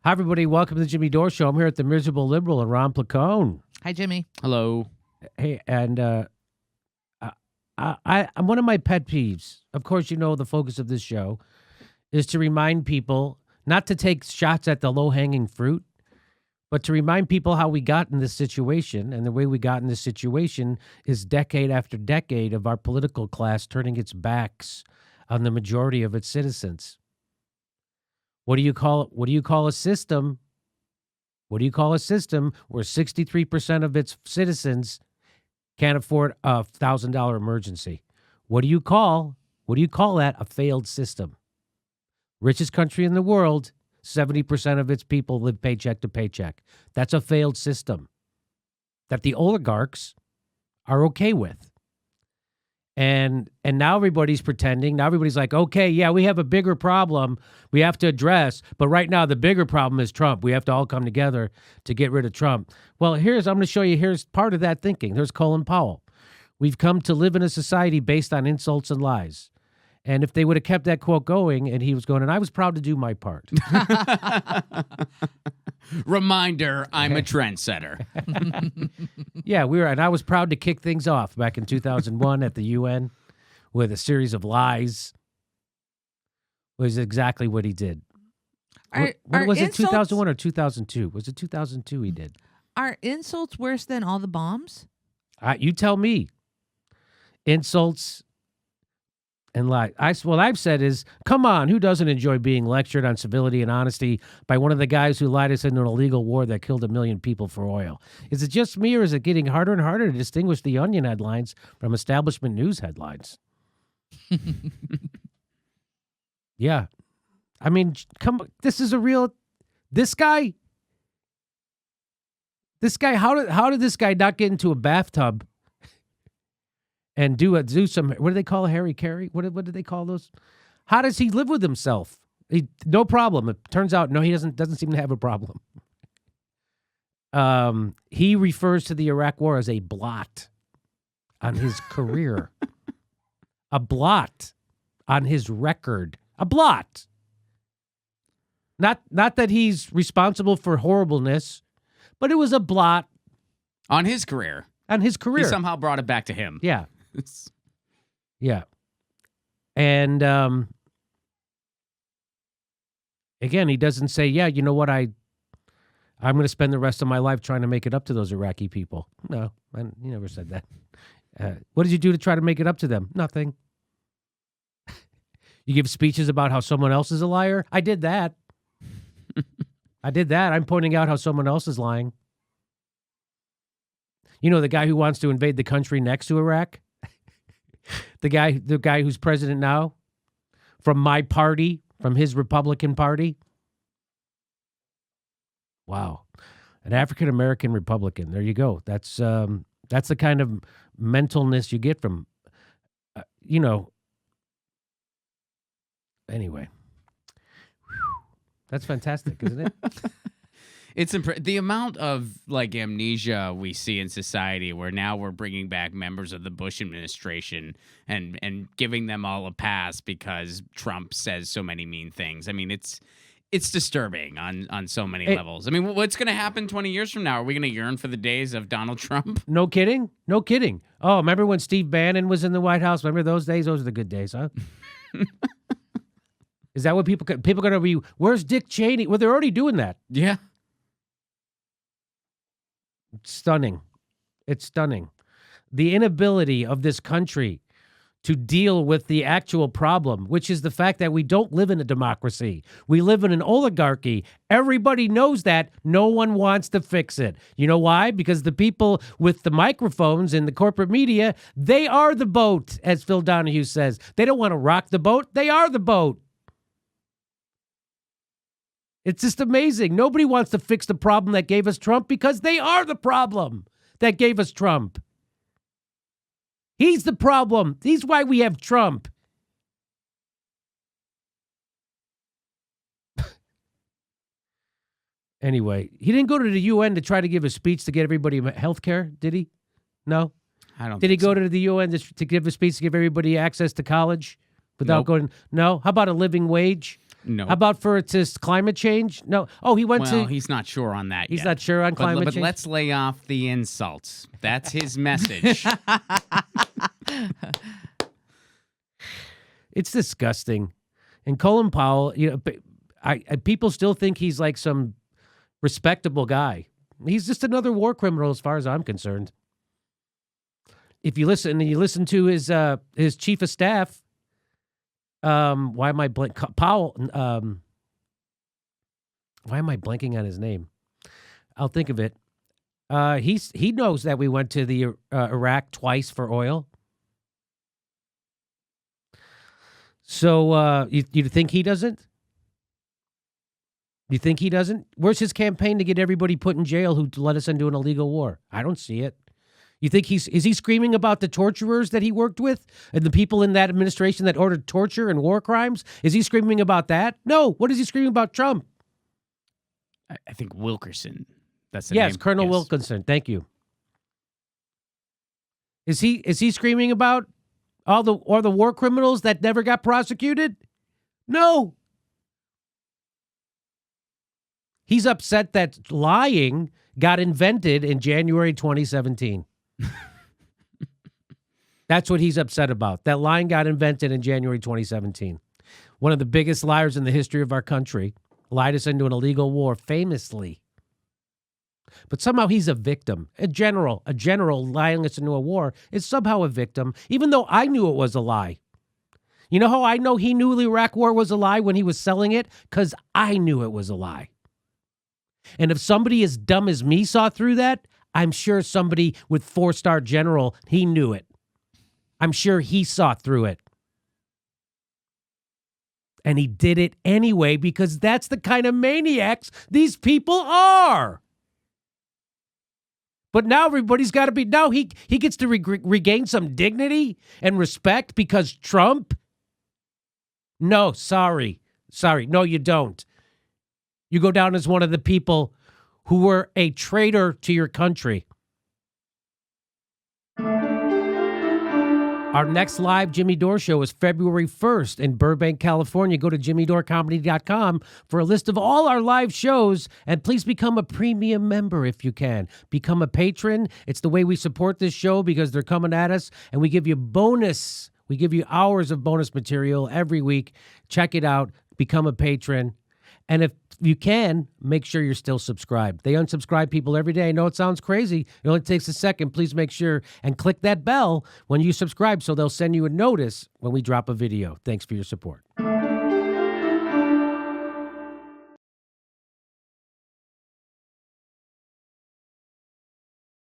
Hi, everybody. Welcome to the Jimmy Dore Show. I'm here at the Miserable Liberal and Ron Placone. Hi, Jimmy. Hello. Hey, and I'm one of my pet peeves. Of course, you know the focus of this show is to remind people not to take shots at the low-hanging fruit, but to remind people how we got in this situation. And the way we got in this situation is decade after decade of our political class turning its backs on the majority of its citizens. What do you call it? What do you call a system? What do you call a system where 63% of its citizens can't afford a $1,000 emergency? What do you call that? A failed system. Richest country in the world, 70% of its people live paycheck to paycheck. That's a failed system that the oligarchs are okay with. And now everybody's pretending. Now everybody's like, okay, yeah, we have a bigger problem we have to address. But right now, the bigger problem is Trump. We have to all come together to get rid of Trump. Well, I'm going to show you, here's part of that thinking. There's Colin Powell. We've come to live in a society based on insults and lies. And if they would have kept that quote going, and he was going, and I was proud to do my part. Reminder, I'm a trendsetter. Yeah, and I was proud to kick things off back in 2001 at the UN with a series of lies. Was exactly what he did. What was it, 2001 or 2002? Was it 2002 he did? Are insults worse than all the bombs? You tell me. Insults and lies. What I've said is, come on, who doesn't enjoy being lectured on civility and honesty by one of the guys who lied us into an illegal war that killed 1 million people for oil? Is it just me, or is it getting harder and harder to distinguish the Onion headlines from establishment news headlines? Yeah. I mean, come on, this is a real... This guy, how did this guy not get into a bathtub and do some, what do they call Harry Carey? What did they call those? How does he live with himself? No problem. It turns out, no, he doesn't seem to have a problem. He refers to the Iraq War as a blot on his career. A blot on his record. A blot. Not that he's responsible for horribleness, but it was a blot On his career. on his career. He somehow brought it back to him. Yeah. Yeah. And again, he doesn't say, yeah, you know what, I'm going to spend the rest of my life trying to make it up to those Iraqi people. No, he never said that. What did you do to try to make it up to them? Nothing. You give speeches about how someone else is a liar? I did that. I'm pointing out how someone else is lying. You know, the guy who wants to invade the country next to Iraq? The guy who's president now, from my party, from his Republican Party. Wow. An African-American Republican. There you go. That's the kind of mentalness you get from, anyway. That's fantastic, isn't it? It's the amount of amnesia we see in society, where now we're bringing back members of the Bush administration and giving them all a pass because Trump says so many mean things. I mean, it's disturbing on so many levels. I mean, what's going to happen 20 years from now? Are we going to yearn for the days of Donald Trump? No kidding. No kidding. Oh, remember when Steve Bannon was in the White House? Remember those days? Those are the good days, huh? Is that what people are going to be? Where's Dick Cheney? Well, they're already doing that. Yeah. It's stunning. It's stunning. The inability of this country to deal with the actual problem, which is the fact that we don't live in a democracy. We live in an oligarchy. Everybody knows that. No one wants to fix it. You know why? Because the people with the microphones in the corporate media, they are the boat, as Phil Donahue says. They don't want to rock the boat. They are the boat. It's just amazing. Nobody wants to fix the problem that gave us Trump because they are the problem that gave us Trump. He's the problem. He's why we have Trump. Anyway, he didn't go to the UN to try to give a speech to get everybody health care, did he? No? I don't Did he think so. go to the UN to give a speech to give everybody access to college without Nope. going? No? How about a living wage? No. How about for climate change? No. Oh, he went Well, to. he's not sure on that He's yet. not sure on climate But change. let's lay off the insults. That's his message. It's disgusting. And Colin Powell, people still think he's like some respectable guy. He's just another war criminal as far as I'm concerned. If you listen to his chief of staff, why am I Powell? Why am I blanking on his name? I'll think of it. He knows that we went to the Iraq twice for oil. So you think he doesn't? You think he doesn't? Where's his campaign to get everybody put in jail who led us into an illegal war? I don't see it. You think is he screaming about the torturers that he worked with and the people in that administration that ordered torture and war crimes? Is he screaming about that? No. What is he screaming about? Trump? I think Wilkerson. That's the Yes, name. Colonel Wilkinson. Thank you. Is he screaming about all the war criminals that never got prosecuted? No. He's upset that lying got invented in January 2017. That's what he's upset about. That lying got invented in January 2017. One of the biggest liars in the history of our country lied us into an illegal war famously. But somehow he's a victim. A general lying us into a war is somehow a victim, even though I knew it was a lie. You know how I know he knew the Iraq war was a lie when he was selling it? Because I knew it was a lie. And if somebody as dumb as me saw through that, I'm sure somebody with 4-star general, he knew it. I'm sure he saw through it. And he did it anyway because that's the kind of maniacs these people are. But now everybody's got to be, now he gets to regain some dignity and respect because Trump? No, sorry. No, you don't. You go down as one of the people who were a traitor to your country. Our next live Jimmy Dore show is February 1st in Burbank, California. Go to jimmydorcomedy.com for a list of all our live shows, and please become a premium member if you can. Become a patron. It's the way we support this show because they're coming at us, and we give you bonus. We give you hours of bonus material every week. Check it out. Become a patron. And if you can, make sure you're still subscribed. They unsubscribe people every day. I know it sounds crazy. It only takes a second. Please make sure and click that bell when you subscribe so they'll send you a notice when we drop a video. Thanks for your support.